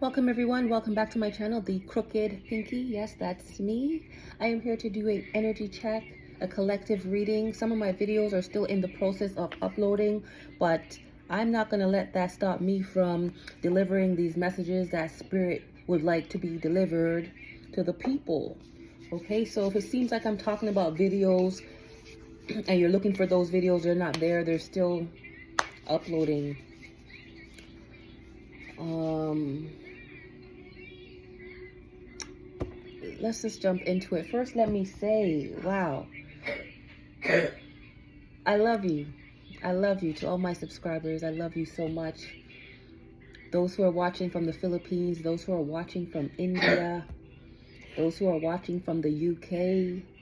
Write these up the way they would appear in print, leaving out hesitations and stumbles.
Welcome everyone, welcome back to my channel, The Crooked Pinky. Yes, that's me. I am here to do an energy check, a collective reading. Some of my videos are still in the process of uploading, but I'm not going to let that stop me from delivering these messages that Spirit would like to be delivered to the people. Okay, so if it seems like I'm talking about videos and you're looking for those videos, they're not there, they're still uploading. Let's just jump into it. First, let me say, wow, I love you. I love you. To all my subscribers, I love you so much. Those who are watching from the Philippines, those who are watching from India, those who are watching from the UK,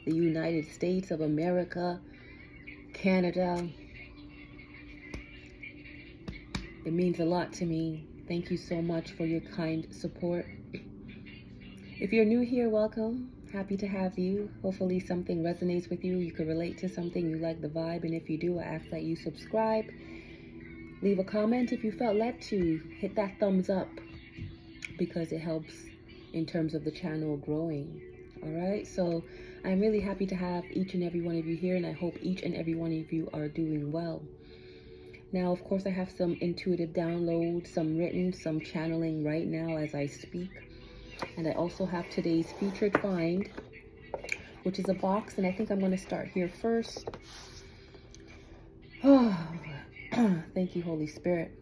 the United States of America, Canada. It means a lot to me. Thank you so much for your kind support. If you're new here, welcome. Happy to have you. Hopefully something resonates with you. You can relate to something, you like the vibe. And if you do, I ask that you subscribe. Leave a comment if you felt led to. Hit that thumbs up because it helps in terms of the channel growing. All right, so I'm really happy to have each and every one of you here, and I hope each and every one of you are doing well. Now, of course, I have some intuitive downloads, some written, some channeling right now as I speak. And I also have today's featured find, which is a box, and I think I'm going to start here first. Oh, thank you, Holy Spirit.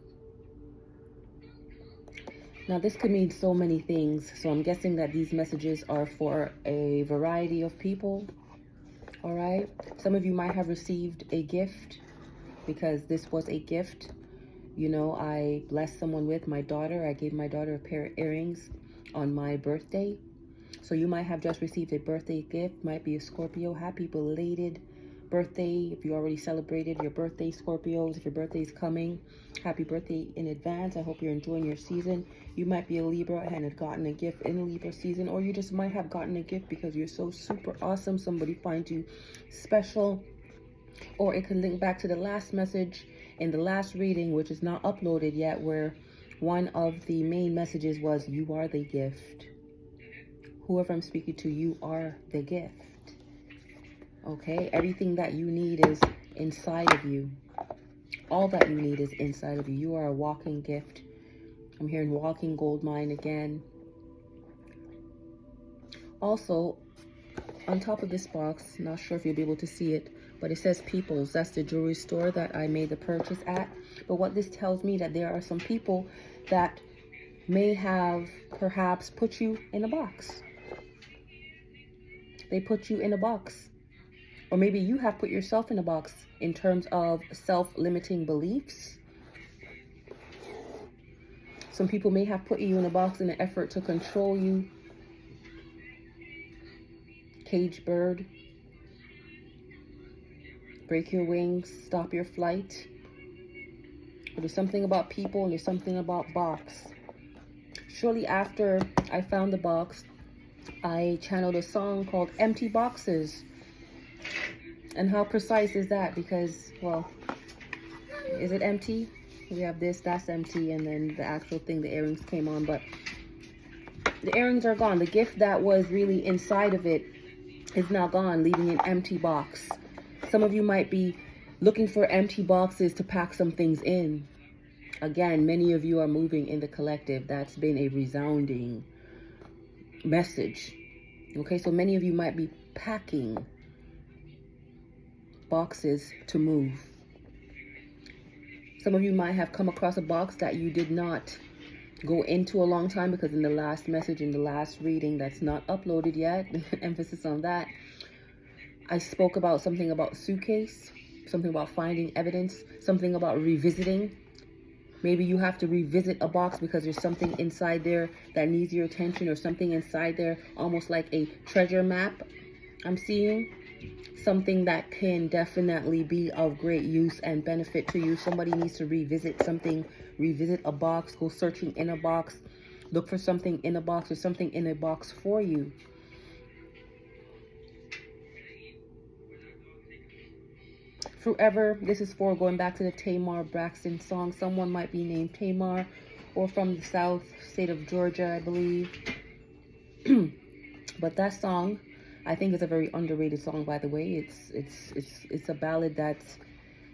Now, this could mean so many things, so I'm guessing that these messages are for a variety of people. All right, some of you might have received a gift, because this was a gift. You know, I blessed someone with my daughter. I gave my daughter a pair of earrings on my birthday. So you might have just received a birthday gift. Might be a Scorpio. Happy belated birthday. If you already celebrated your birthday, Scorpios, if your birthday is coming, happy birthday in advance. I hope you're enjoying your season. You might be a Libra and have gotten a gift in Libra season, or you just might have gotten a gift because you're so super awesome. Somebody finds you special. Or it could link back to the last message in the last reading, which is not uploaded yet, where one of the main messages was, you are the gift. Whoever I'm speaking to, you are the gift. Okay, everything that you need is inside of you. All that you need is inside of you. You are a walking gift. I'm hearing walking gold mine again. Also, on top of this box, not sure if you'll be able to see it, but it says People's. That's the jewelry store that I made the purchase at. But what this tells me, that there are some people that may have perhaps put you in a box. They put you in a box. Or maybe you have put yourself in a box in terms of self-limiting beliefs. Some people may have put you in a box in an effort to control you. Cage bird. Break your wings, stop your flight. But there's something about people and there's something about box. Shortly after I found the box, I channeled a song called Empty Boxes. And how precise is that? Because, well, is it empty? We have this, that's empty, and then the actual thing, the earrings came on, but the earrings are gone. The gift that was really inside of it is now gone, leaving an empty box. Some of you might be looking for empty boxes to pack some things in. Again, many of you are moving in the collective. That's been a resounding message. Okay, so many of you might be packing boxes to move. Some of you might have come across a box that you did not go into a long time, because in the last message, in the last reading that's not uploaded yet, emphasis on that, I spoke about something about suitcase, something about finding evidence, something about revisiting. Maybe you have to revisit a box because there's something inside there that needs your attention, or something inside there almost like a treasure map. I'm seeing something that can definitely be of great use and benefit to you. Somebody needs to revisit something, revisit a box, go searching in a box, look for something in a box or something in a box for you. Forever, this is for going back to the Tamar Braxton song. Someone might be named Tamar, or from the South state of Georgia, I believe. But that song, I think, is a very underrated song, by the way. It's a ballad that's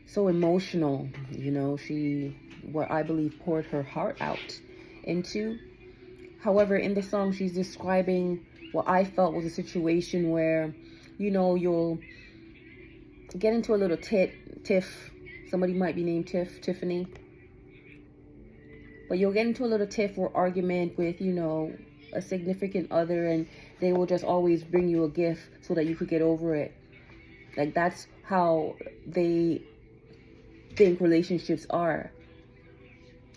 so emotional. You know, she, what I believe, poured her heart out into. However, in the song, she's describing what I felt was a situation where, you know, you'll get into a little tiff. Somebody might be named Tiffany. But you'll get into a little tiff or argument with, you know, a significant other, and they will just always bring you a gift so that you could get over it. Like, that's how they think relationships are.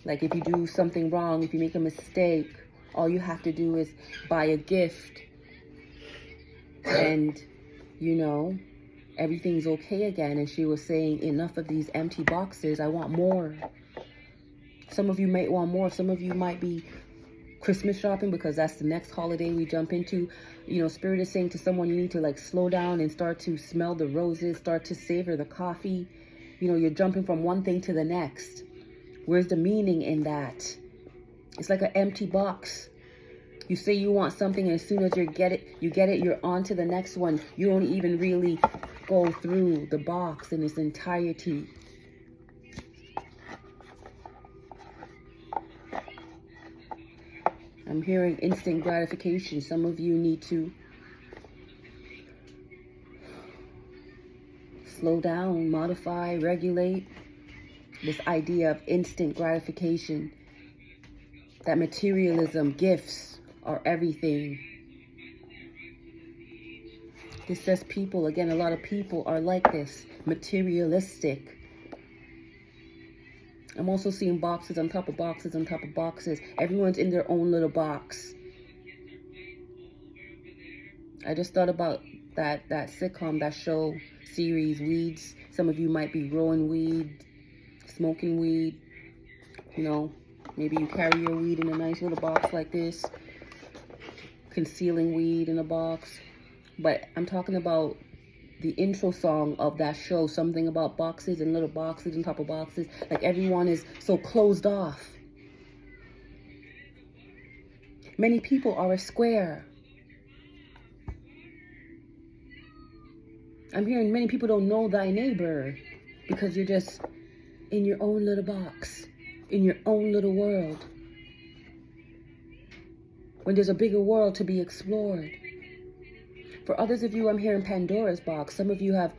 Like, if you do something wrong, if you make a mistake, all you have to do is buy a gift, and, you know, everything's okay again. And she was saying, enough of these empty boxes. I want more. Some of you might want more. Some of you might be Christmas shopping, because that's the next holiday we jump into. You know, Spirit is saying to someone, you need to like slow down and start to smell the roses, start to savor the coffee. You know, you're jumping from one thing to the next. Where's the meaning in that? It's like an empty box. You say you want something, and as soon as you get it, you're on to the next one. You don't even really go through the box in its entirety. I'm hearing instant gratification. Some of you need to slow down, modify, regulate this idea of instant gratification. That materialism, gifts are everything. This says people, again, a lot of people are like this, materialistic. I'm also seeing boxes on top of boxes on top of boxes. Everyone's in their own little box. I just thought about that sitcom, that show, series, Weeds. Some of you might be growing weed, smoking weed. You know, maybe you carry your weed in a nice little box like this, concealing weed in a box. But I'm talking about the intro song of that show, something about boxes and little boxes on top of boxes. Like, everyone is so closed off. Many people are a square. I'm hearing many people don't know thy neighbor, because you're just in your own little box, in your own little world, when there's a bigger world to be explored. For others of you, I'm hearing Pandora's box. Some of you have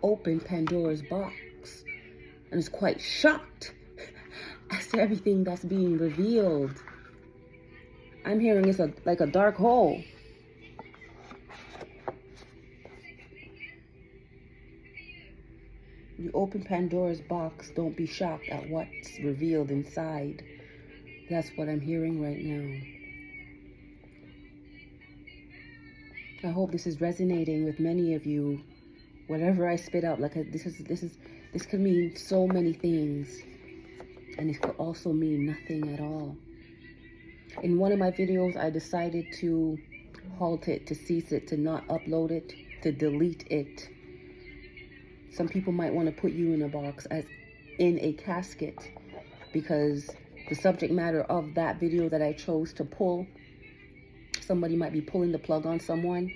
opened Pandora's box and is quite shocked as to everything that's being revealed. I'm hearing it's like a dark hole. You open Pandora's box, don't be shocked at what's revealed inside. That's what I'm hearing right now. I hope this is resonating with many of you. Whatever I spit out, like this could mean so many things, and it could also mean nothing at all. In one of my videos, I decided to halt it, to cease it, to not upload it, to delete it. Some people might want to put you in a box, as in a casket, because the subject matter of that video that I chose to pull, somebody might be pulling the plug on someone,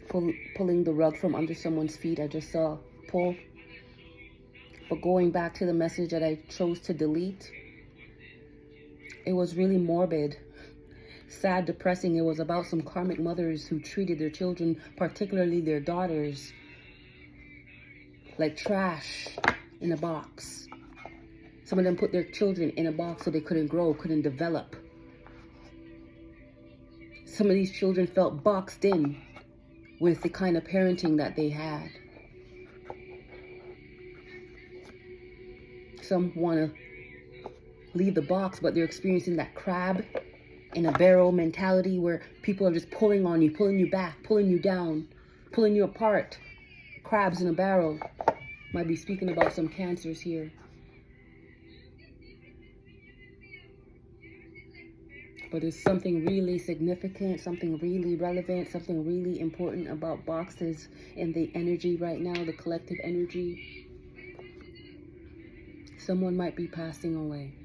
pulling the rug from under someone's feet. I just saw pull. But going back to the message that I chose to delete, it was really morbid, sad, depressing. It was about some karmic mothers who treated their children, particularly their daughters, like trash in a box. Some of them put their children in a box so they couldn't grow, couldn't develop. Some of these children felt boxed in with the kind of parenting that they had. Some want to leave the box, but they're experiencing that crab in a barrel mentality, where people are just pulling on you, pulling you back, pulling you down, pulling you apart. Crabs in a barrel. Might be speaking about some cancers here. But it's something really significant, something really relevant, something really important about boxes in the energy right now, the collective energy. Someone might be passing away.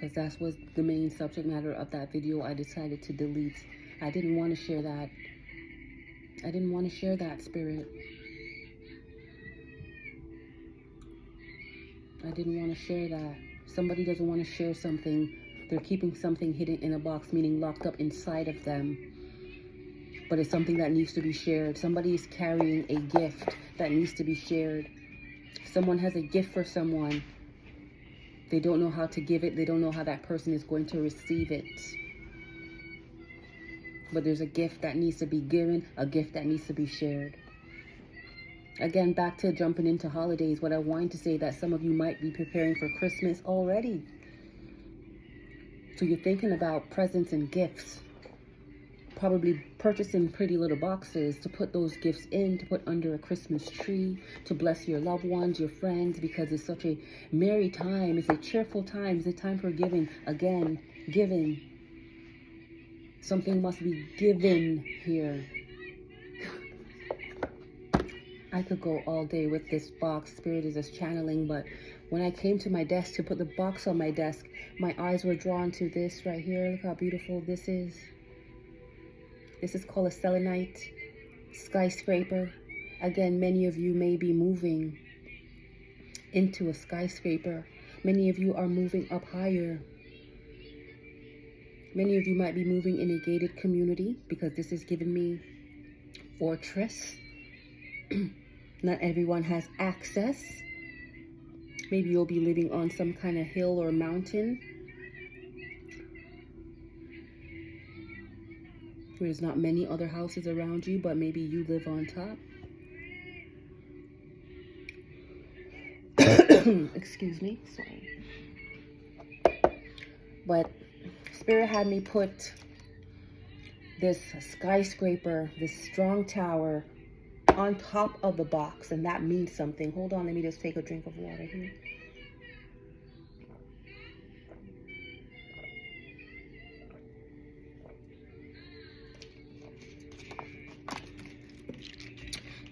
because that was the main subject matter of that video. I decided to delete. I didn't want to share that. I didn't want to share that, Spirit. I didn't want to share that. Somebody doesn't want to share something. They're keeping something hidden in a box, meaning locked up inside of them. But it's something that needs to be shared. Somebody is carrying a gift that needs to be shared. Someone has a gift for someone. They don't know how to give it. They don't know how that person is going to receive it. But there's a gift that needs to be given, a gift that needs to be shared. Again, back to jumping into holidays, what I wanted to say that some of you might be preparing for Christmas already. So you're thinking about presents and gifts. Probably purchasing pretty little boxes to put those gifts in, to put under a Christmas tree, to bless your loved ones, your friends, because it's such a merry time. It's a cheerful time. It's a time for giving. Again, giving. Something must be given here. I could go all day with this box. Spirit is just channeling, but when I came to my desk to put the box on my desk, my eyes were drawn to this right here. Look how beautiful this is. This is called a selenite skyscraper. Again, many of you may be moving into a skyscraper. Many of you are moving up higher. Many of you might be moving in a gated community, because this is giving me fortress. Not everyone has access. Maybe you'll be living on some kind of hill or mountain. There's not many other houses around you, but maybe you live on top. Excuse me, sorry. But Spirit had me put this skyscraper, this strong tower, on top of the box, and that means something. Hold on, let me just take a drink of water here.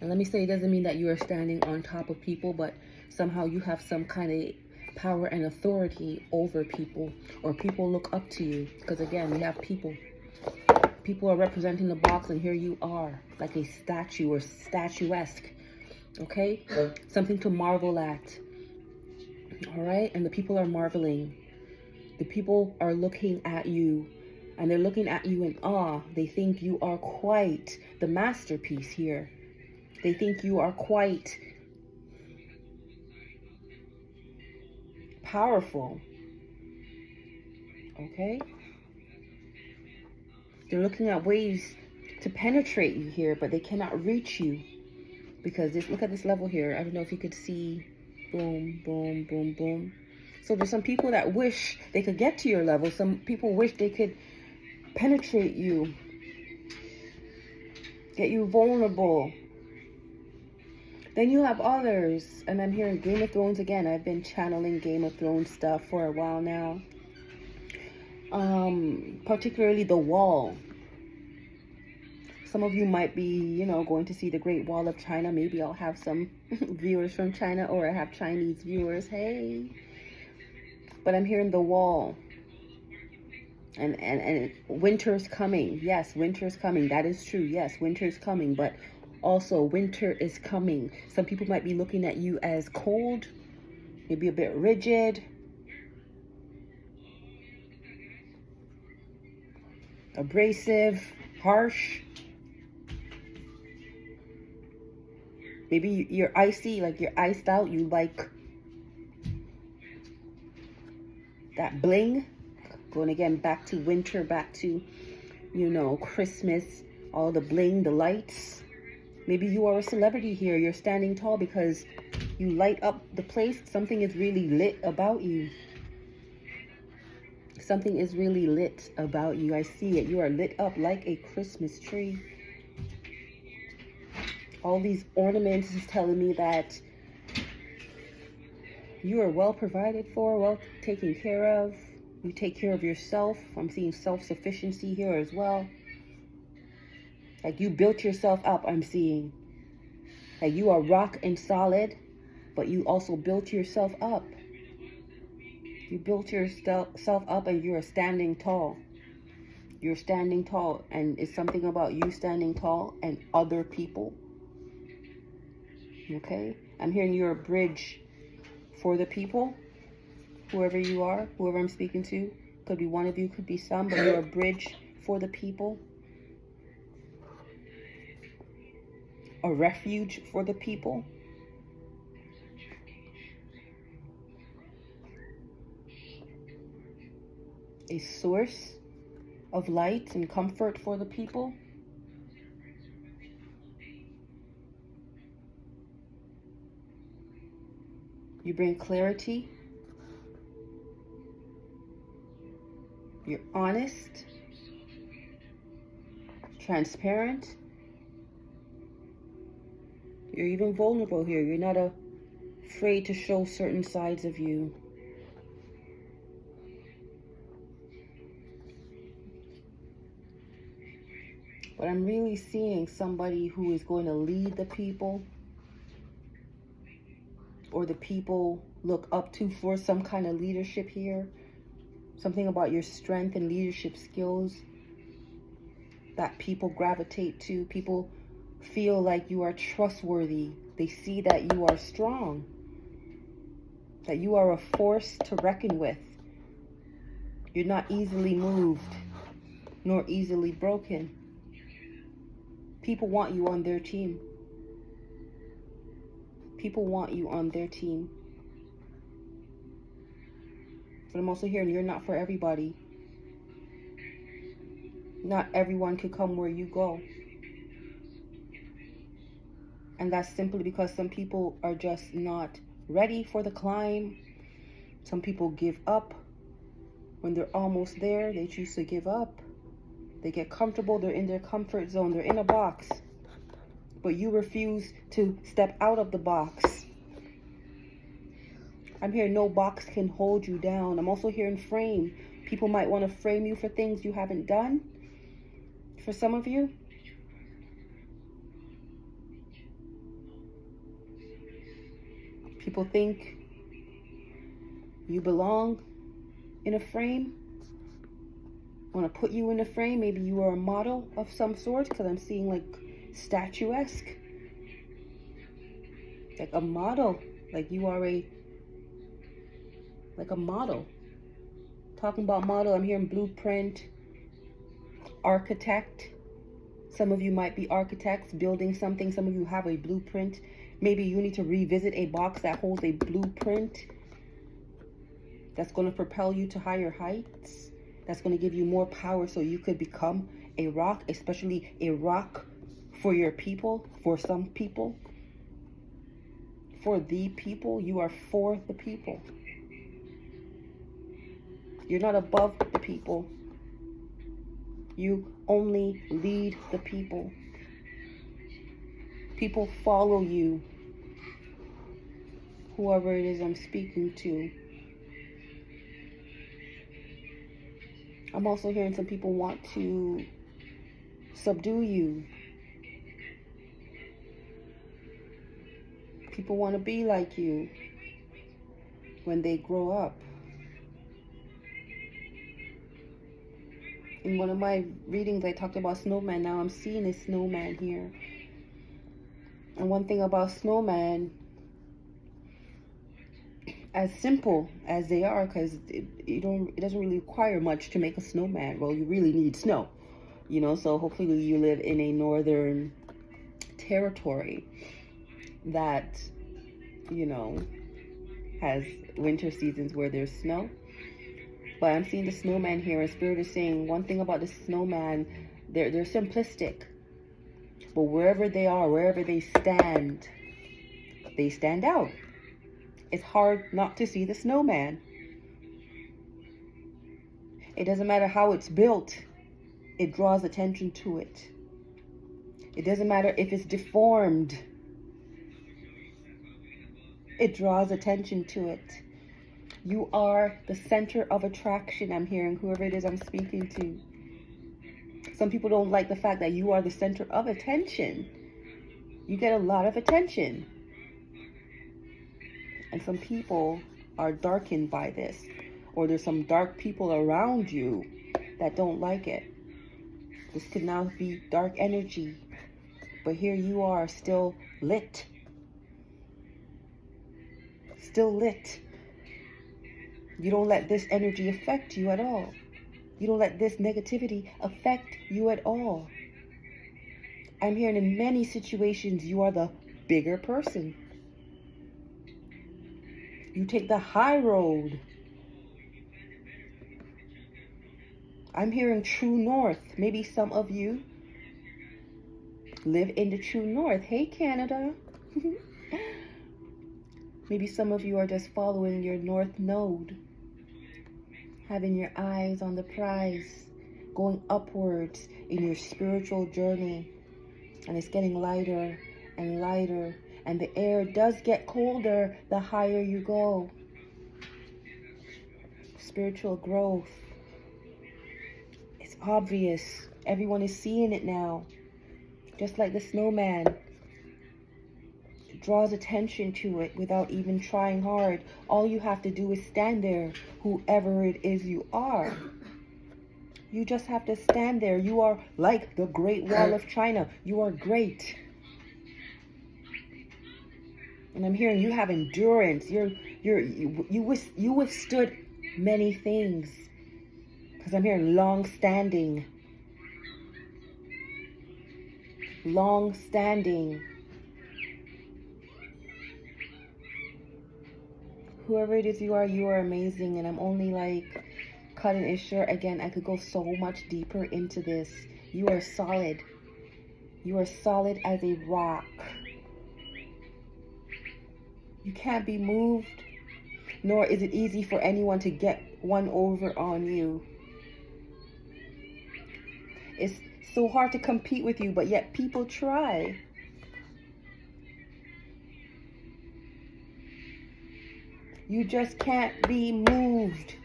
And let me say, it doesn't mean that you are standing on top of people, but somehow you have some kind of power and authority over people, or people look up to you. Because again, we have people. People are representing the box, and here you are, like a statue or statuesque. Okay? Something to marvel at. All right? And the people are marveling. The people are looking at you, and they're looking at you in awe. They think you are quite the masterpiece here. They think you are quite powerful. Okay? They're looking at ways to penetrate you here, but they cannot reach you. Because this, look at this level here. I don't know if you could see. Boom, boom, boom, boom. So there's some people that wish they could get to your level. Some people wish they could penetrate you. Get you vulnerable. Then you have others, and I'm hearing Game of Thrones again. I've been channeling Game of Thrones stuff for a while now. Particularly the wall. Some of you might be, going to see the Great Wall of China. Maybe I'll have some viewers from China, or I have Chinese viewers. Hey. But I'm hearing the wall. And winter's coming. Yes, winter's coming. That is true. Yes, winter's coming. But also, winter is coming. Some people might be looking at you as cold, maybe a bit rigid, abrasive, harsh. Maybe you're icy, like you're iced out. You like that bling. Going again back to winter, back to, Christmas, all the bling, the lights. Maybe you are a celebrity here. You're standing tall because you light up the place. Something is really lit about you. Something is really lit about you. I see it. You are lit up like a Christmas tree. All these ornaments is telling me that you are well provided for, well taken care of. You take care of yourself. I'm seeing self-sufficiency here as well. Like you built yourself up, I'm seeing. Like you are rock and solid, but you also built yourself up. You built yourself up and you're standing tall. You're standing tall, and it's something about you standing tall and other people. Okay? I'm hearing you're a bridge for the people. Whoever you are, whoever I'm speaking to. Could be one of you, could be some, but you're a bridge for the people. A refuge for the people. A source of light and comfort for the people. You bring clarity. You're honest, transparent. You're even vulnerable here. You're not afraid to show certain sides of you. But I'm really seeing somebody who is going to lead the people, or the people look up to for some kind of leadership here. Something about your strength and leadership skills that people gravitate to. People feel like you are trustworthy. They see that you are strong, that you are a force to reckon with. You're not easily moved, nor easily broken. People want you on their team. People want you on their team. But I'm also hearing you're not for everybody. Not everyone could come where you go. And that's simply because some people are just not ready for the climb. Some people give up. When they're almost there, they choose to give up. They get comfortable. They're in their comfort zone. They're in a box. But you refuse to step out of the box. I'm hearing no box can hold you down. I'm also hearing frame. People might want to frame you for things you haven't done. For some of you. People think you belong in a frame. Want to put you in a frame. Maybe you are a model of some sort, because I'm seeing like statuesque. Like a model. Like you are like a model. Talking about model, I'm hearing blueprint, architect. Some of you might be architects building something. Some of you have a blueprint. Maybe you need to revisit a box that holds a blueprint that's going to propel you to higher heights. That's going to give you more power so you could become a rock, especially a rock for your people, for some people. For the people, you are for the people. You're not above the people. You only lead the people. People follow you. Whoever it is I'm speaking to. I'm also hearing some people want to subdue you. People want to be like you when they grow up. In one of my readings, I talked about snowman. Now I'm seeing a snowman here. And one thing about snowman, as simple as they are, because it doesn't really require much to make a snowman. Well, you really need snow, so hopefully you live in a northern territory that, has winter seasons where there's snow. But I'm seeing the snowman here, and Spirit is saying one thing about the snowman, they're simplistic. But wherever they are, wherever they stand out. It's hard not to see the snowman. It doesn't matter how it's built, it draws attention to it. It doesn't matter if it's deformed, it draws attention to it. You are the center of attraction, I'm hearing, whoever it is I'm speaking to. Some people don't like the fact that you are the center of attention. You get a lot of attention. And some people are darkened by this. or there's some dark people around you that don't like it. This could now be dark energy, but here you are, still lit. Still lit. You don't let this energy affect you at all. You don't let this negativity affect you at all. I'm hearing in many situations you are the bigger person. You take the high road. I'm hearing true north. Maybe some of you live in the true north. Hey, Canada. Maybe some of you are just following your north node, having your eyes on the prize, going upwards in your spiritual journey. And it's getting lighter and lighter. And the air does get colder the higher you go. Spiritual growth. It's obvious. Everyone is seeing it now. Just like the snowman. It draws attention to it without even trying hard. All you have to do is stand there, whoever it is you are. You just have to stand there. You are like the Great Wall of China. You are great. And I'm hearing you have endurance. You withstood many things. Because I'm hearing long-standing. Long-standing. Whoever it is you are amazing. And I'm only like cutting it short. Again, I could go so much deeper into this. You are solid. You are solid as a rock. You can't be moved, nor is it easy for anyone to get one over on you. It's so hard to compete with you, but yet people try. You just can't be moved.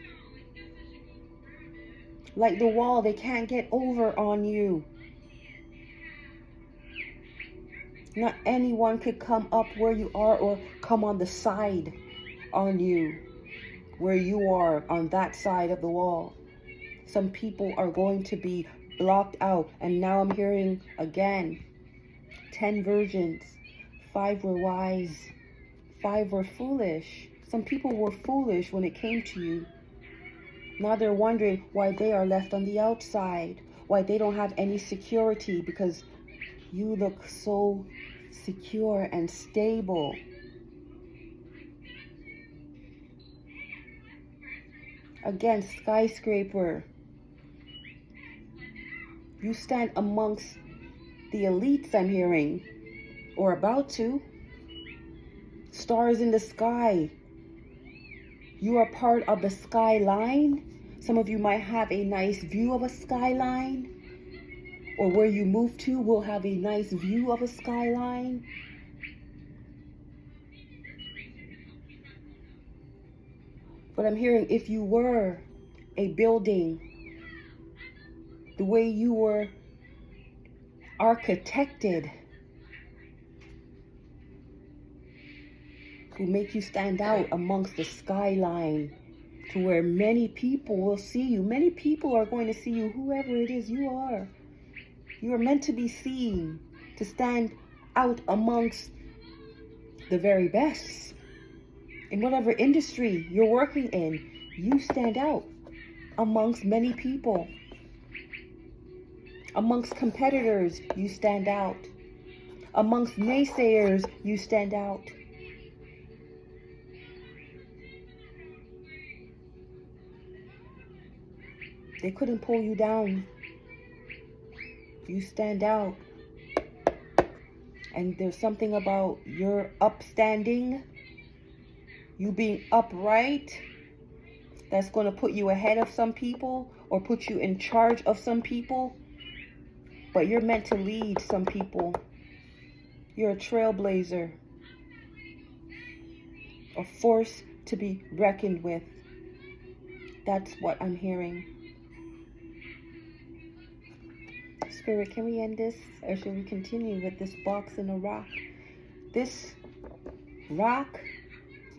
Like the wall, they can't get over on you. Not anyone could come up where you are or come on the side on you, where you are on that side of the wall. Some people are going to be blocked out. And now I'm hearing again, 10 virgins, 5 were wise, 5 were foolish. Some people were foolish when it came to you. Now they're wondering why they are left on the outside, why they don't have any security, because you look so secure and stable. Again, skyscraper. You stand amongst the elites, I'm hearing, or about to. Stars in the sky. You are part of the skyline. Some of you might have a nice view of a skyline. Or where you move to will have a nice view of a skyline. But I'm hearing if you were a building, the way you were architected will make you stand out amongst the skyline to where many people will see you. Many people are going to see you, whoever it is you are. You are meant to be seen, to stand out amongst the very best. In whatever industry you're working in, you stand out amongst many people. Amongst competitors, you stand out. Amongst naysayers, you stand out. They couldn't pull you down. You stand out. And there's something about your upstanding, you being upright, that's going to put you ahead of some people or put you in charge of some people. But you're meant to lead some people. You're a trailblazer. A force to be reckoned with. That's what I'm hearing. Spirit, can we end this? Or should we continue with this box and a rock? This rock,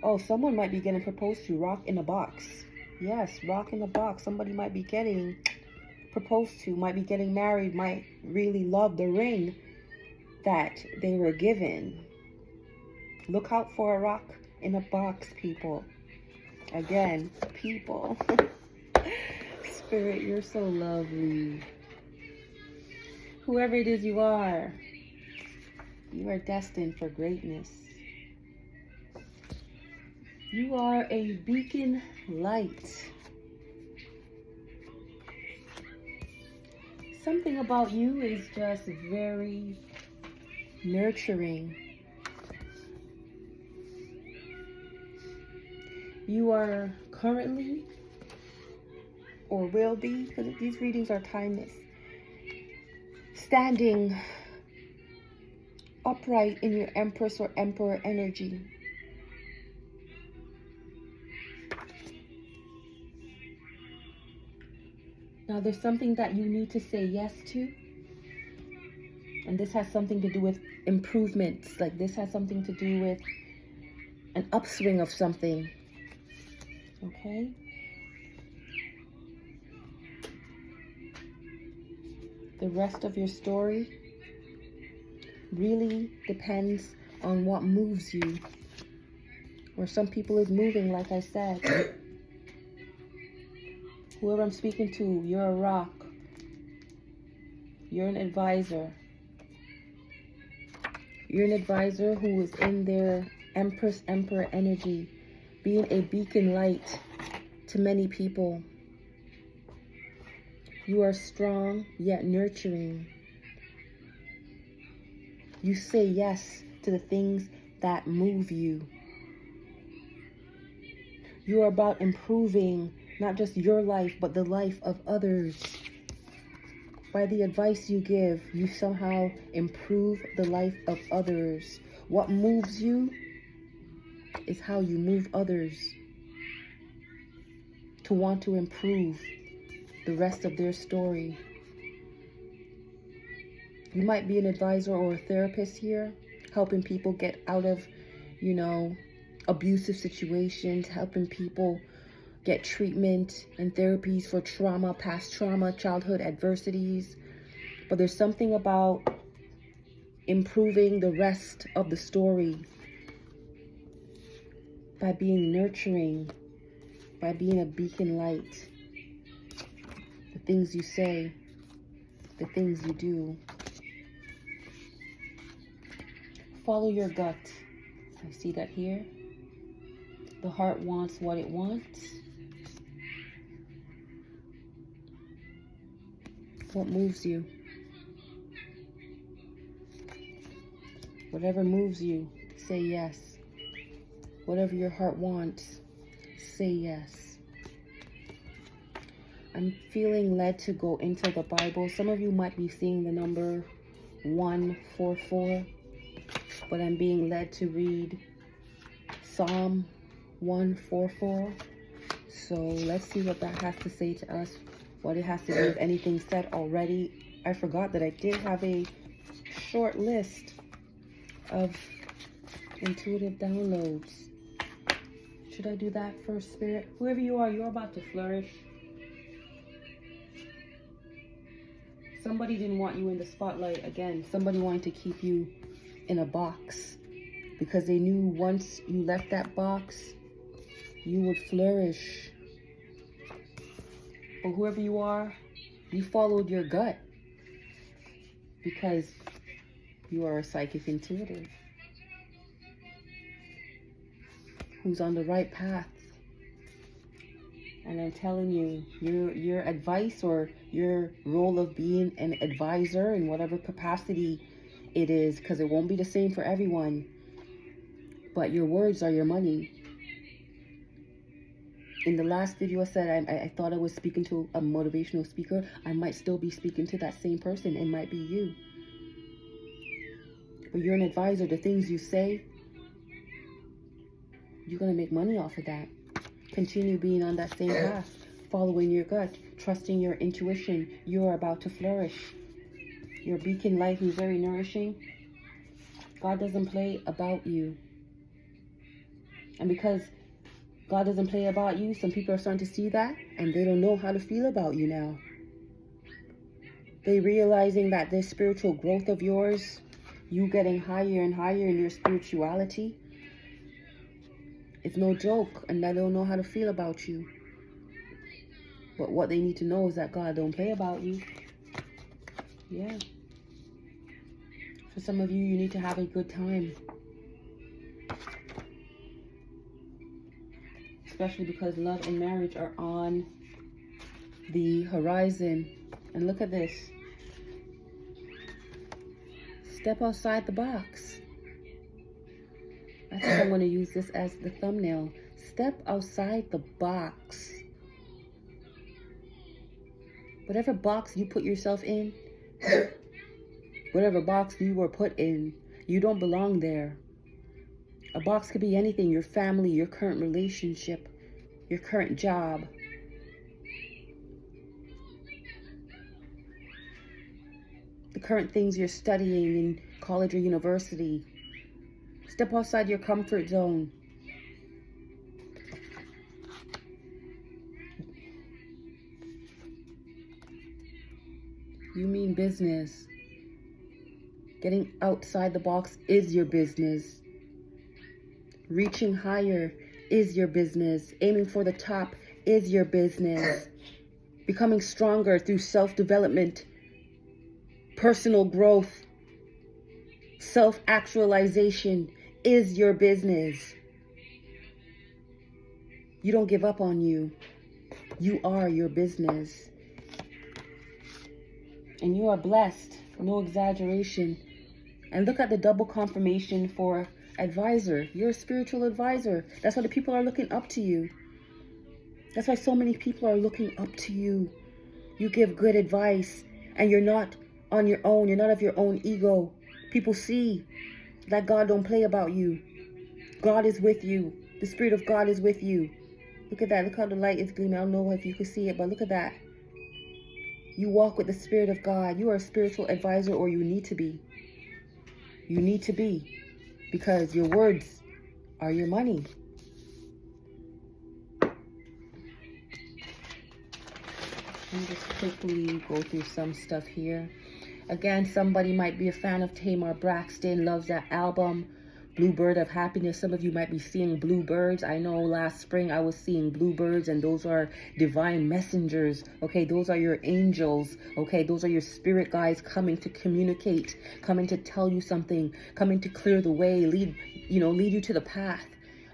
oh, someone might be getting proposed to. Rock in a box. Yes, rock in the box. Somebody might be getting proposed to, might be getting married, might really love the ring that they were given. Look out for a rock in a box, people. Again, people. Spirit, you're so lovely. Whoever it is you are destined for greatness. You are a beacon light. Something about you is just very nurturing. You are currently, or will be, because these readings are timeless, standing upright in your Empress or Emperor energy. Now there's something that you need to say yes to. And this has something to do with improvements. Like this has something to do with an upswing of something. Okay? The rest of your story really depends on what moves you. Where some people is moving, like I said. Whoever I'm speaking to, you're a rock. You're an advisor. You're an advisor who is in their Empress, Emperor energy, being a beacon light to many people. You are strong, yet nurturing. You say yes to the things that move you. You are about improving not just your life, but the life of others. By the advice you give, you somehow improve the life of others. What moves you is how you move others to want to improve the rest of their story. You might be an advisor or a therapist here, helping people get out of, abusive situations, helping people get treatment and therapies for trauma, past trauma, childhood adversities. But there's something about improving the rest of the story by being nurturing, by being a beacon light. The things you say, the things you do. Follow your gut. I see that here. The heart wants what it wants. What moves you? Whatever moves you, say yes. Whatever your heart wants, say yes. I'm feeling led to go into the Bible. Some of you might be seeing the number 144, but I'm being led to read Psalm 144. So let's see what that has to say to us. What it has to do with anything said already. I forgot that I did have a short list of intuitive downloads. Should I do that first, Spirit? Whoever you are, you're about to flourish. Somebody didn't want you in the spotlight again. Somebody wanted to keep you in a box because they knew once you left that box, you would flourish. But whoever you are, you followed your gut because you are a psychic intuitive who's on the right path. And I'm telling you, your advice or your role of being an advisor in whatever capacity it is, because it won't be the same for everyone, but your words are your money. In the last video I said I thought I was speaking to a motivational speaker. I might still be speaking to that same person. It might be you. But you're an advisor. The things you say, you're going to make money off of that. Continue being on that same path, following your gut, trusting your intuition. You are about to flourish. Your beacon light is very nourishing. God doesn't play about you. And because God doesn't play about you. Some people are starting to see that, and they don't know how to feel about you now. They realizing that this spiritual growth of yours, you getting higher and higher in your spirituality, it's no joke, and they don't know how to feel about you. But what they need to know is that God don't play about you. Yeah. For some of you, you need to have a good time. Especially because love and marriage are on the horizon. And look at this. Step outside the box. I think I'm going to use this as the thumbnail. Step outside the box. Whatever box you put yourself in, whatever box you were put in, you don't belong there. A box could be anything: your family, your current relationship, your current job. The current things you're studying in college or university. Step outside your comfort zone. You mean business. Getting outside the box is your business. Reaching higher is your business. Aiming for the top is your business. Becoming stronger through self-development, personal growth, self-actualization is your business. You don't give up on you. You are your business. And you are blessed. No exaggeration. And look at the double confirmation for advisor. You're a spiritual advisor. That's why the people are looking up to you. That's why so many people are looking up to you. You give good advice, and you're not on your own. You're not of your own ego. People see that God don't play about you. God is with you. The Spirit of God is with you. Look at that. Look how the light is gleaming. I don't know if you can see it, but look at that. You walk with the Spirit of God. You are a spiritual advisor, or you need to be. You need to be, because your words are your money. Let me just quickly go through some stuff here. Again, somebody might be a fan of Tamar Braxton, loves that album, Bluebird of Happiness. Some of you might be seeing bluebirds. I know last spring I was seeing bluebirds, and those are divine messengers. Okay, those are your angels. Okay, those are your spirit guides coming to communicate, coming to tell you something, coming to clear the way, lead you to the path.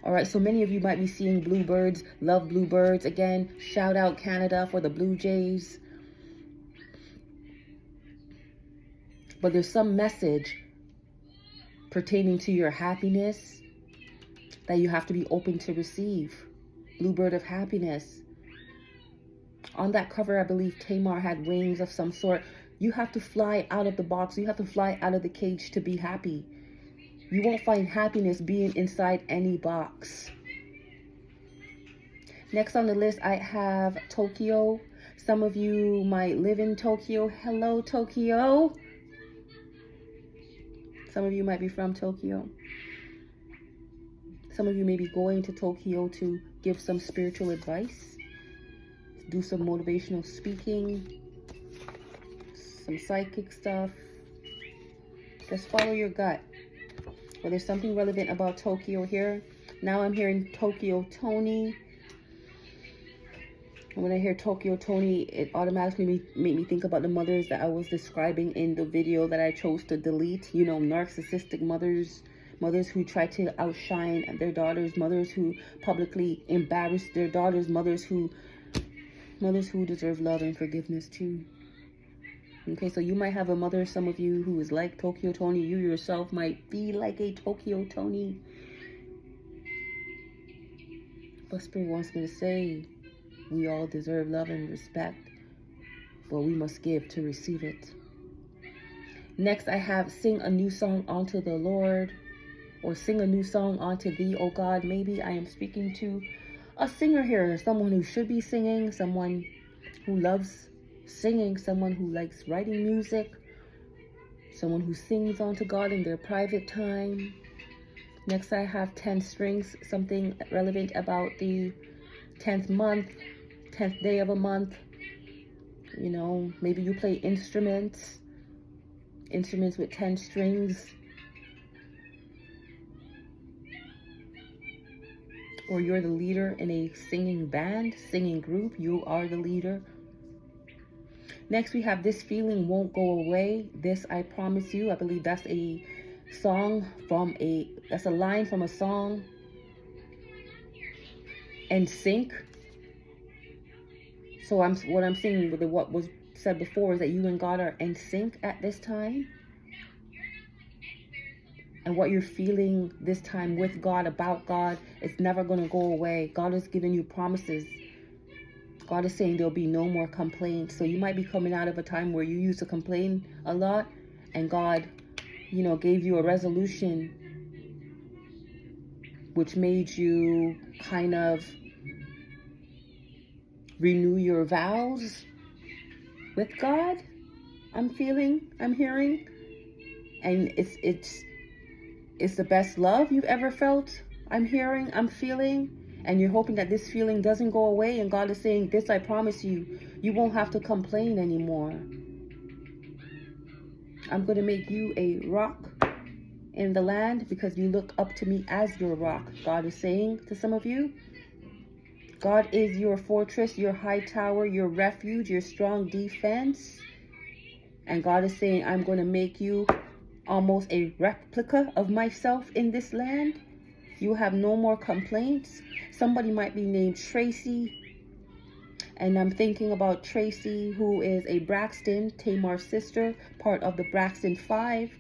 All right, so many of you might be seeing bluebirds, love bluebirds. Again, shout out Canada for the Blue Jays. But there's some message pertaining to your happiness that you have to be open to receive. Bluebird of Happiness. On that cover, I believe Tamar had wings of some sort. You have to fly out of the box. You have to fly out of the cage to be happy. You won't find happiness being inside any box. Next on the list, I have Tokyo. Some of you might live in Tokyo. Hello, Tokyo. Some of you might be from Tokyo. Some of you may be going to Tokyo to give some spiritual advice, do some motivational speaking, some psychic stuff. Just follow your gut. Well, there's something relevant about Tokyo here. Now I'm hearing Tokyo Tony. And when I hear Tokyo Tony, it automatically made me think about the mothers that I was describing in the video that I chose to delete. You know, narcissistic mothers, mothers who try to outshine their daughters, mothers who publicly embarrass their daughters, mothers who deserve love and forgiveness too. Okay, so you might have a mother, some of you, who is like Tokyo Tony. You yourself might be like a Tokyo Tony. But Spirit wants me to say, we all deserve love and respect, but we must give to receive it. Next, I have Sing a New Song Unto the Lord, or Sing a New Song Unto Thee, O God. Maybe I am speaking to a singer here, someone who should be singing, someone who loves singing, someone who likes writing music, someone who sings unto God in their private time. Next, I have 10 strings, something relevant about the 10th month, 10th day of a month. You know, maybe you play instruments with 10 strings. Or you're the leader in a singing band, singing group. You are the leader. Next, we have this feeling won't go away. This I promise you. I believe that's a song from that's a line from a song. And sync. So what I'm saying with what was said before is that you and God are in sync at this time. And what you're feeling this time with God, about God, it's never going to go away. God is giving you promises. God is saying there'll be no more complaints. So you might be coming out of a time where you used to complain a lot, and God, you know, gave you a resolution which made you kind of renew your vows with God. I'm hearing, and it's the best love you've ever felt. I'm feeling, and you're hoping that this feeling doesn't go away. And God is saying, this I promise you, you won't have to complain anymore. I'm going to make you a rock in the land because you look up to me as your rock. God is saying to some of you, God is your fortress, your high tower, your refuge, your strong defense. And God is saying, I'm going to make you almost a replica of myself in this land. You have no more complaints. Somebody might be named Tracy. And I'm thinking about Tracy, who is a Braxton, Tamar's sister, part of the Braxton 5.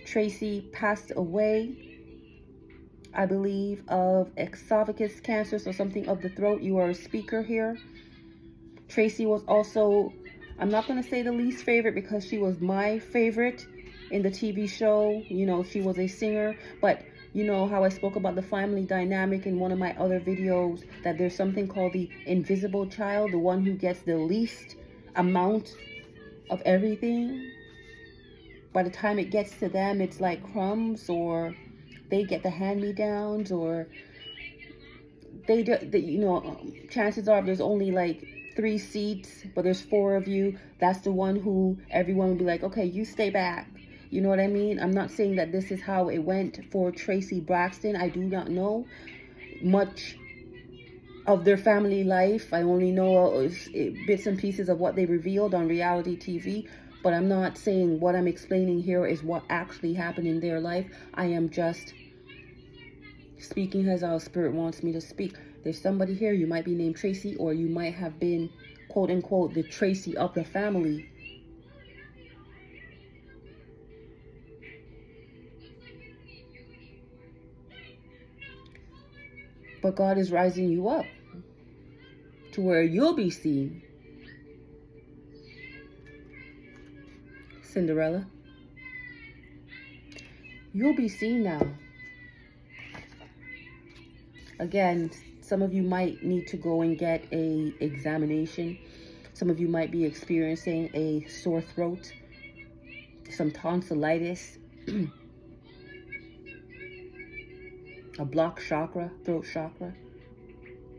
Tracy passed away, I believe, of esophagus cancer, so something of the throat. You are a speaker here. Tracy was also, I'm not going to say the least favorite because she was my favorite in the TV show. You know, she was a singer, but you know how I spoke about the family dynamic in one of my other videos, that there's something called the invisible child, the one who gets the least amount of everything. By the time it gets to them, it's like crumbs, or they get the hand-me-downs, or they do, you know, chances are there's only like 3 seats, but there's 4 of you. That's the one who everyone will be like, okay, you stay back. You know what I mean? I'm not saying that this is how it went for Tracy Braxton. I do not know much of their family life. I only know bits and pieces of what they revealed on reality TV. But I'm not saying what I'm explaining here is what actually happened in their life. I am just speaking as our spirit wants me to speak. There's somebody here, you might be named Tracy, or you might have been, quote unquote, the Tracy of the family. But God is rising you up to where you'll be seen. Cinderella, you'll be seen now. Again, some of you might need to go and get a examination. Some of you might be experiencing a sore throat, some tonsillitis, a blocked chakra, throat chakra.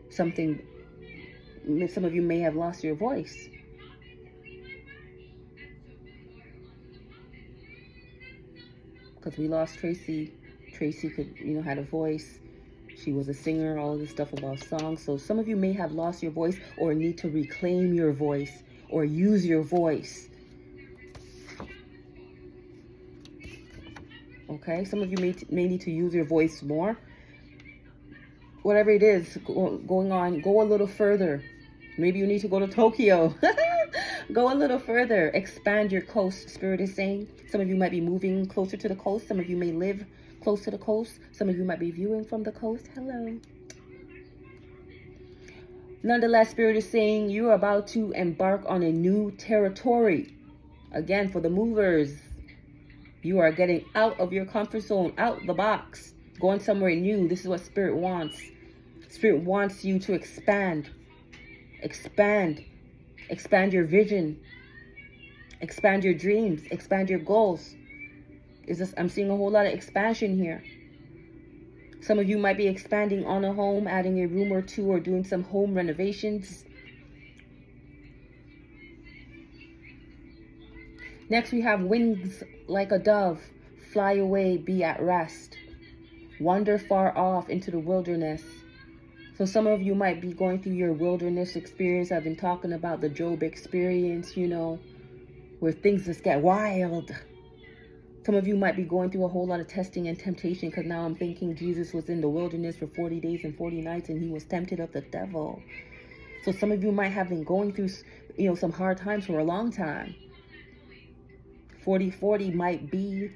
Some of you may have lost your voice. Because we lost Tracy. Tracy could, you know, had a voice. She was a singer, all of this stuff about songs. So some of you may have lost your voice or need to reclaim your voice or use your voice. Okay, some of you may need to use your voice more. Whatever it is going on, go a little further. Maybe you need to go to Tokyo. Go a little further. Expand your coast, Spirit is saying. Some of you might be moving closer to the coast. Some of you may live close to the coast. Some of you might be viewing from the coast. Hello. Nonetheless, Spirit is saying you are about to embark on a new territory. Again, for the movers, you are getting out of your comfort zone, out the box, going somewhere new. This is what Spirit wants. Spirit wants you to expand your vision, expand your dreams, expand your goals. I'm seeing a whole lot of expansion here. Some of you might be expanding on a home, adding a room or two, or doing some home renovations. Next, we have wings like a dove. Fly away, be at rest. Wander far off into the wilderness. So some of you might be going through your wilderness experience. I've been talking about the Job experience, you know, where things just get wild. Some of you might be going through a whole lot of testing and temptation, because now I'm thinking Jesus was in the wilderness for 40 days and 40 nights and he was tempted of the devil. So some of you might have been going through, you know, some hard times for a long time. 40/40 might be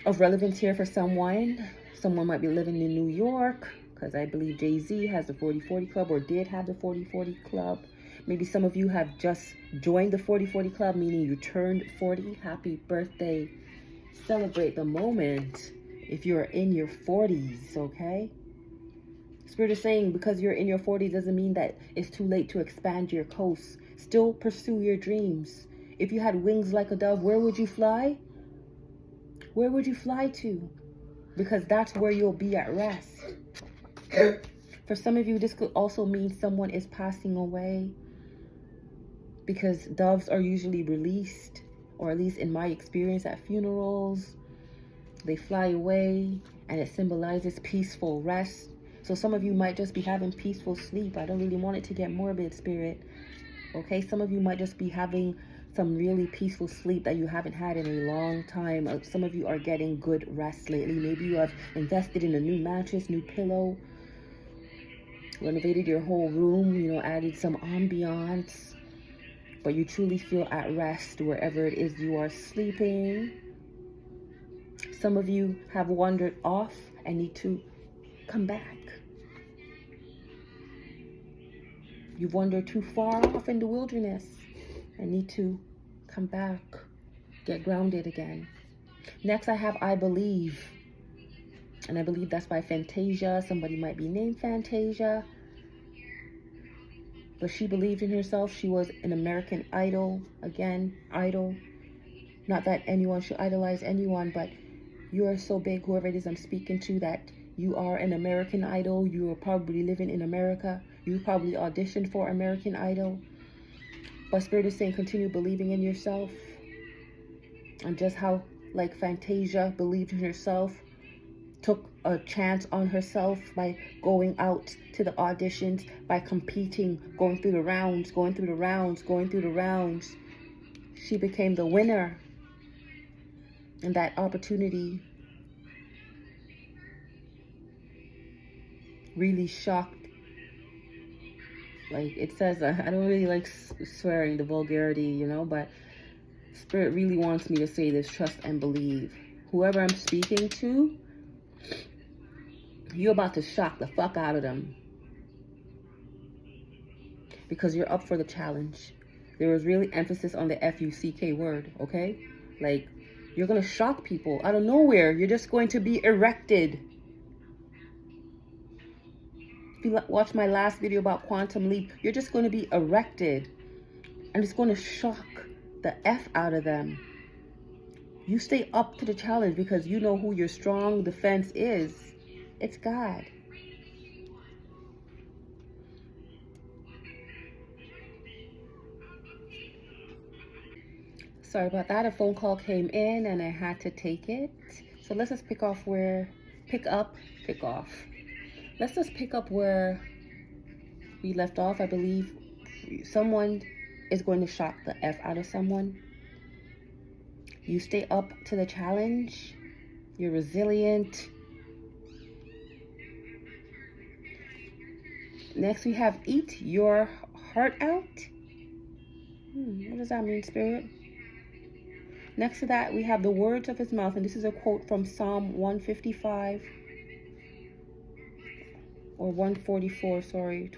of relevance here for someone. Someone might be living in New York, because I believe Jay-Z has the 40/40 club, or did have the 40/40 club. Maybe some of you have just joined the 40/40 club, meaning you turned 40. Happy birthday. Celebrate the moment if you're in your 40s, okay? Spirit is saying because you're in your 40s doesn't mean that it's too late to expand your coast. Still pursue your dreams. If you had wings like a dove, where would you fly? Where would you fly to? Because that's where you'll be at rest. For some of you, this could also mean someone is passing away, because doves are usually released, or at least in my experience at funerals, they fly away and it symbolizes peaceful rest. So some of you might just be having peaceful sleep. I don't really want it to get morbid, Spirit. Okay, some of you might just be having some really peaceful sleep that you haven't had in a long time. Some of you are getting good rest lately. Maybe you have invested in a new mattress, new pillow, renovated your whole room, you know, added some ambiance, but you truly feel at rest wherever it is you are sleeping. Some of you have wandered off and need to come back. You've wandered too far off in the wilderness and need to come back, get grounded again. Next, I have I Believe. And I believe that's by Fantasia. Somebody might be named Fantasia. But she believed in herself. She was an American Idol. Again, idol. Not that anyone should idolize anyone, but you are so big, whoever it is I'm speaking to, that you are an American Idol. You are probably living in America. You probably auditioned for American Idol. But Spirit is saying continue believing in yourself. And just how, like Fantasia believed in herself, took a chance on herself by going out to the auditions, by competing, going through the rounds, going through the rounds, going through the rounds. She became the winner. And that opportunity really shocked. Like it says, I don't really like swearing, the vulgarity, you know, but Spirit really wants me to say this: trust and believe. Whoever I'm speaking to, you're about to shock the fuck out of them, because you're up for the challenge. There was really emphasis on the FUCK word, okay? Like, you're going to shock people out of nowhere. You're just going to be erected. If you watch my last video about Quantum Leap, you're just going to be erected. And it's going to shock the F out of them. You stay up to the challenge because you know who your strong defense is. It's God. Sorry about that. A phone call came in and I had to take it. So let's just pick off. Let's just pick up where we left off. I believe someone is going to shock the F out of someone. You stay up to the challenge. You're resilient. Next, we have eat your heart out. What does that mean, Spirit? Next to that, we have the words of his mouth. And this is a quote from Psalm 155. Or 144, sorry.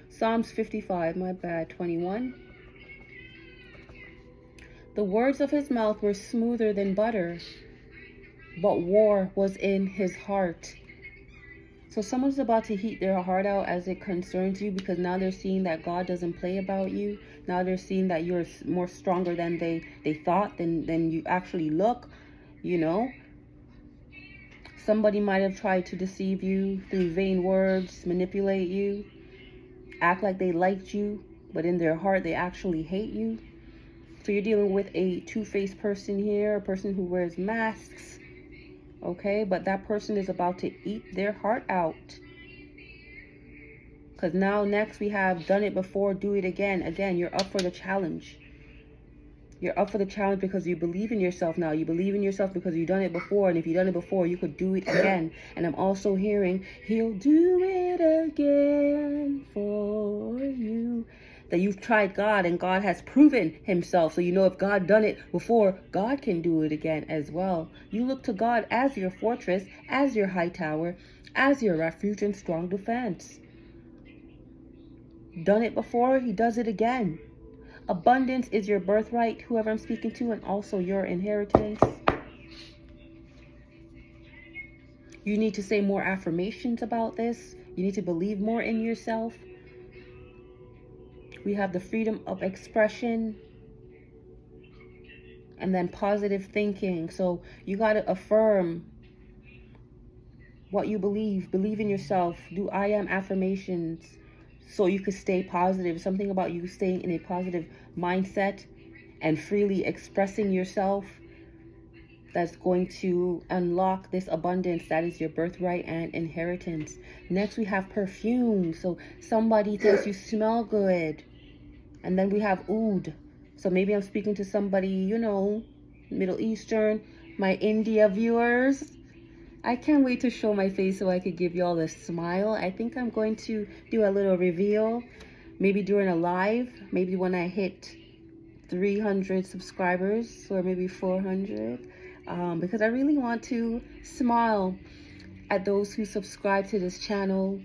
Psalms 55, my bad, 21. The words of his mouth were smoother than butter, but war was in his heart. So someone's about to heat their heart out as it concerns you, because now they're seeing that God doesn't play about you. Now they're seeing that you're more stronger than they thought, than you actually look, you know. Somebody might have tried to deceive you through vain words, manipulate you, act like they liked you, but in their heart they actually hate you. So you're dealing with a two-faced person here, a person who wears masks, okay? But that person is about to eat their heart out. Because now next we have done it before, do it again. Again, you're up for the challenge. You're up for the challenge because you believe in yourself now. You believe in yourself because you've done it before. And if you've done it before, you could do it again. And I'm also hearing, he'll do it again for you. That you've tried God and God has proven himself. So you know if God done it before, God can do it again as well. You look to God as your fortress, as your high tower, as your refuge and strong defense. Done it before, he does it again. Abundance is your birthright, whoever I'm speaking to, and also your inheritance. You need to say more affirmations about this. You need to believe more in yourself. We have the freedom of expression and then positive thinking. So you got to affirm what you believe. Believe in yourself. Do I am affirmations so you could stay positive. Something about you staying in a positive mindset and freely expressing yourself that's going to unlock this abundance that is your birthright and inheritance. Next, we have perfume. So somebody thinks you smell good. And then we have oud. So maybe I'm speaking to somebody, you know, Middle Eastern, my India viewers. I can't wait to show my face so I could give y'all a smile. I think I'm going to do a little reveal, maybe during a live, maybe when I hit 300 subscribers or maybe 400, because I really want to smile at those who subscribe to this channel,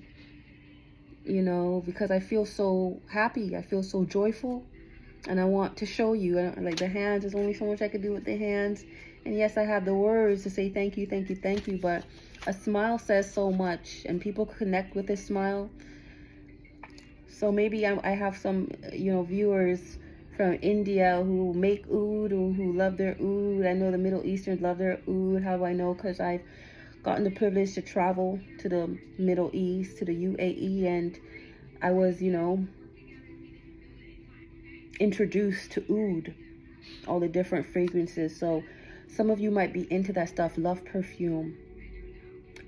you know, because I feel so happy. I feel so joyful. And I want to show you, like the hands, there's only so much I can do with the hands. And yes, I have the words to say thank you, thank you, thank you. But a smile says so much. And people connect with a smile. So maybe I have some, you know, viewers from India who make oud or who love their oud. I know the Middle Easterns love their oud. How do I know? Because I've gotten the privilege to travel to the Middle East, to the UAE, and I was, you know, introduced to oud, all the different fragrances. So some of you might be into that stuff, love perfume.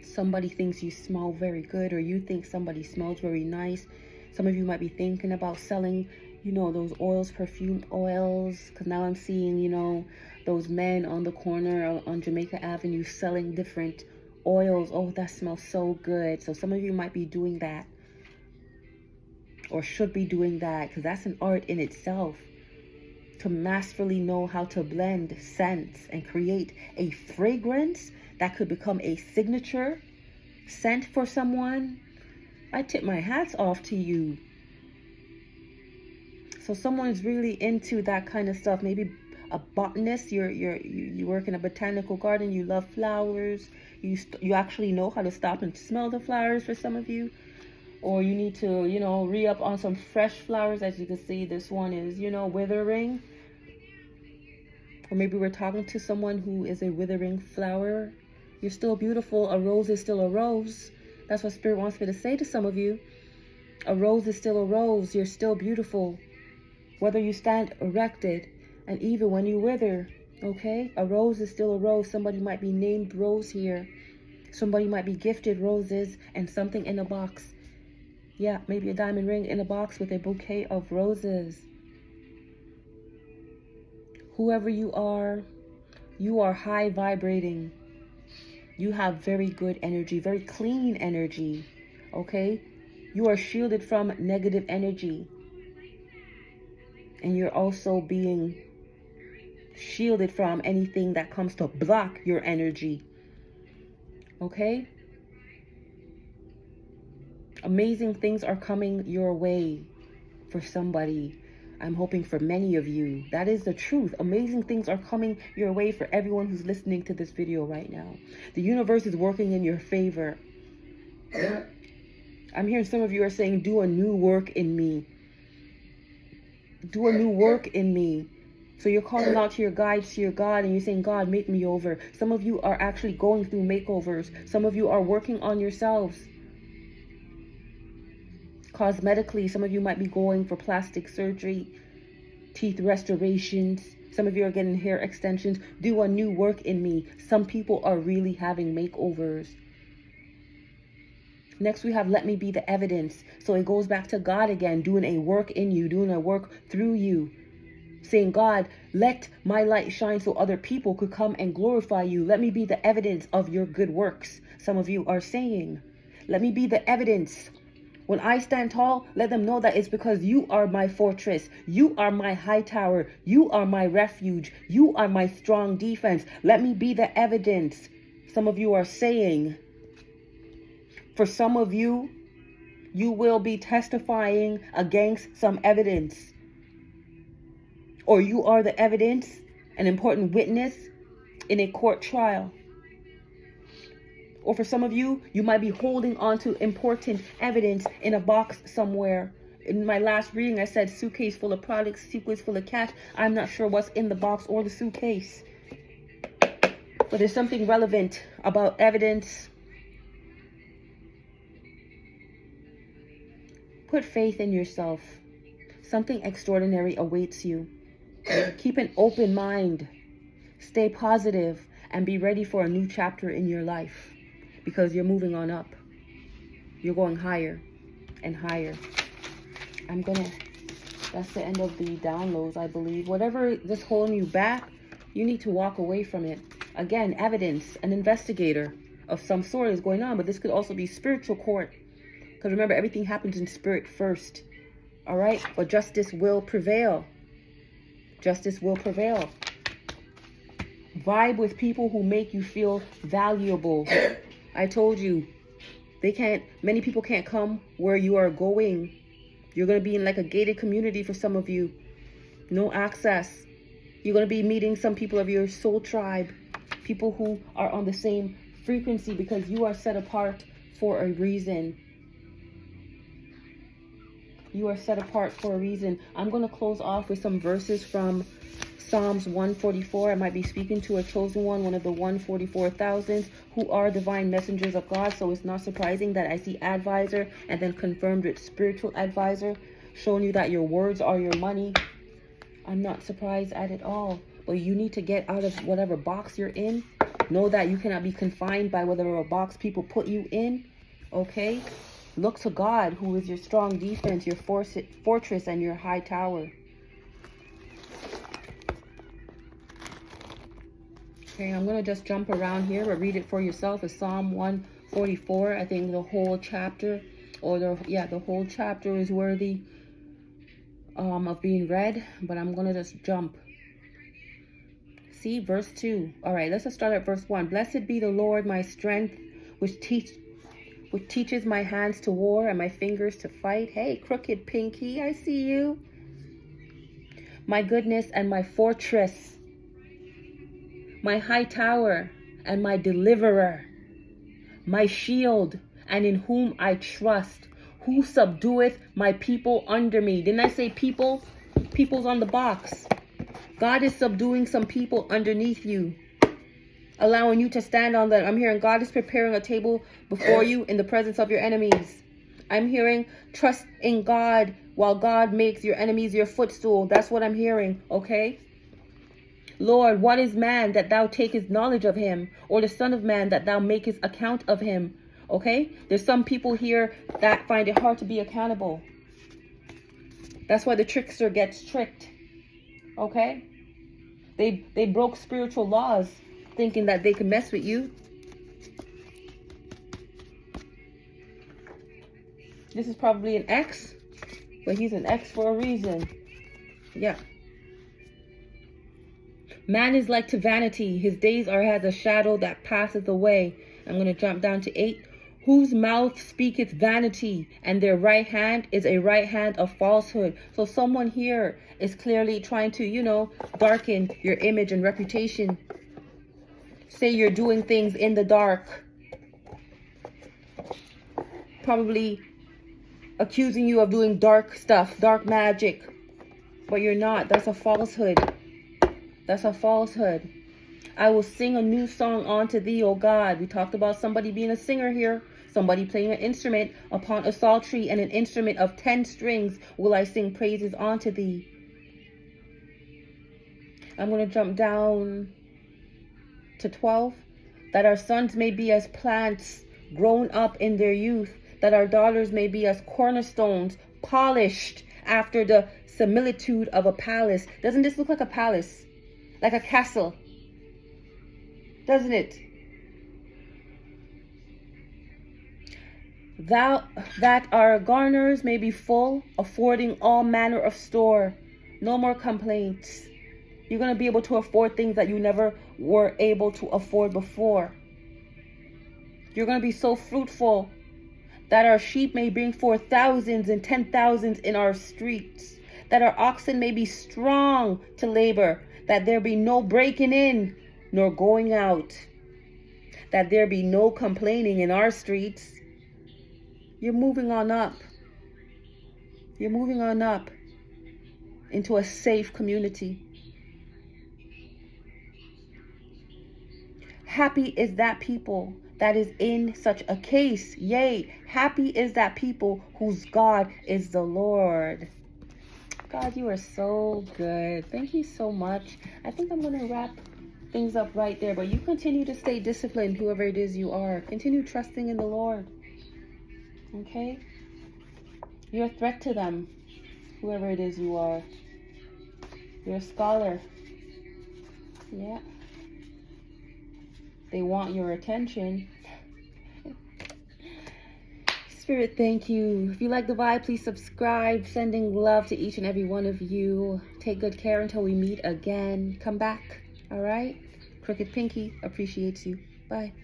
Somebody thinks you smell very good, or you think somebody smells very nice. Some of you might be thinking about selling, you know, those oils, perfume oils, because now I'm seeing, you know, those men on the corner on Jamaica Avenue selling different oils. Oh, that smells so good. So some of you might be doing that, or should be doing that, because that's an art in itself, to masterfully know how to blend scents and create a fragrance that could become a signature scent for someone. I tip my hats off to you. So someone is really into that kind of stuff. Maybe a botanist, you work in a botanical garden, you love flowers, you actually know how to stop and smell the flowers for some of you. Or you need to, you know, re-up on some fresh flowers. As you can see, this one is, you know, withering. Or maybe we're talking to someone who is a withering flower. You're still beautiful. A rose is still a rose. That's what Spirit wants me to say to some of you. A rose is still a rose. You're still beautiful. Whether you stand erected and even when you wither, okay? A rose is still a rose. Somebody might be named Rose here. Somebody might be gifted roses and something in a box. Yeah, maybe a diamond ring in a box with a bouquet of roses. Whoever you are high vibrating. You have very good energy, very clean energy, okay? You are shielded from negative energy. And you're also being shielded from anything that comes to block your energy, okay? Amazing things are coming your way for somebody. I'm hoping for many of you. That is the truth. Amazing things are coming your way for everyone who's listening to this video right now. The universe is working in your favor. I'm hearing some of you are saying, do a new work in me. Do a new work in me. So you're calling out to your guides, to your God, and you're saying, God, make me over. Some of you are actually going through makeovers. Some of you are working on yourselves. Cosmetically, some of you might be going for plastic surgery, teeth restorations. Some of you are getting hair extensions. Do a new work in me. Some people are really having makeovers. Next, we have let me be the evidence. So it goes back to God again, doing a work in you, doing a work through you. Saying, God, let my light shine so other people could come and glorify you. Let me be the evidence of your good works. Some of you are saying, let me be the evidence. When I stand tall, let them know that it's because you are my fortress. You are my high tower. You are my refuge. You are my strong defense. Let me be the evidence. Some of you are saying. For some of you, you will be testifying against some evidence. Or you are the evidence, an important witness in a court trial. Or for some of you, you might be holding on to important evidence in a box somewhere. In my last reading, I said suitcase full of products, suitcase full of cash. I'm not sure what's in the box or the suitcase. But there's something relevant about evidence. Put faith in yourself. Something extraordinary awaits you. Keep an open mind. Stay positive and be ready for a new chapter in your life. Because you're moving on up. You're going higher and higher. That's the end of the downloads, I believe. Whatever is holding you back, you need to walk away from it. Again, evidence, an investigator of some sort is going on, but this could also be spiritual court. Because remember, everything happens in spirit first. All right? But justice will prevail. Justice will prevail. Vibe with people who make you feel valuable. I told you, many people can't come where you are going. You're going to be in like a gated community for some of you. No access. You're going to be meeting some people of your soul tribe. People who are on the same frequency because you are set apart for a reason. You are set apart for a reason. I'm going to close off with some verses from Psalms 144. I might be speaking to a chosen one of the 144,000 who are divine messengers of God. So it's not surprising that I see advisor and then confirmed with spiritual advisor, showing you that your words are your money. I'm not surprised at it all. But you need to get out of whatever box you're in. Know that you cannot be confined by whatever box people put you in. Okay? Look to God, who is your strong defense, your fortress, and your high tower. Okay, I'm going to just jump around here, but read it for yourself. It's Psalm 144. I think the whole chapter, the whole chapter is worthy of being read, but I'm going to just jump. See, verse 2. All right, let's just start at verse 1. Blessed be the Lord, my strength, which teaches my hands to war and my fingers to fight. Hey, crooked pinky, I see you. My goodness and my fortress, my high tower and my deliverer, my shield and in whom I trust, who subdueth my people under me. Didn't I say people? People's on the box. God is subduing some people underneath you, allowing you to stand on that. I'm hearing God is preparing a table before you in the presence of your enemies. I'm hearing trust in God while God makes your enemies your footstool. That's what I'm hearing, okay? Lord, what is man that thou takest knowledge of him, or the son of man that thou makest account of him? Okay? There's some people here that find it hard to be accountable. That's why the trickster gets tricked. Okay? They broke spiritual laws thinking that they can mess with you. This is probably an ex, but he's an ex for a reason. Yeah. Man is like to vanity. His days are as a shadow that passeth away. I'm going to jump down to 8. Whose mouth speaketh vanity, and their right hand is a right hand of falsehood. So someone here is clearly trying to, darken your image and reputation. Say you're doing things in the dark. Probably accusing you of doing dark stuff, dark magic. But you're not. That's a falsehood. That's a falsehood. I will sing a new song unto thee, O God. We talked about somebody being a singer here. Somebody playing an instrument. Upon a psaltery and an instrument of 10 strings will I sing praises unto thee. I'm going to jump down to 12. That our sons may be as plants grown up in their youth. That our daughters may be as cornerstones polished after the similitude of a palace. Doesn't this look like a palace? Like a castle? Doesn't it? That our garners may be full, affording all manner of store. No more complaints. You're going to be able to afford things that you never were able to afford before. You're going to be so fruitful that our sheep may bring forth thousands and 10,000s in our streets. That our oxen may be strong to labor. That there be no breaking in nor going out. That there be no complaining in our streets. You're moving on up. You're moving on up into a safe community. Happy is that people that is in such a case. Yea, happy is that people whose God is the Lord. God, you are so good. Thank you so much. I think I'm going to wrap things up right there, but you continue to stay disciplined, whoever it is you are. Continue trusting in the Lord. Okay? You're a threat to them, whoever it is you are. You're a scholar. Yeah. They want your attention. Spirit, thank you. If you like the vibe, please subscribe. Sending love to each and every one of you. Take good care until we meet again. Come back. All right? Crooked Pinky appreciates you. Bye.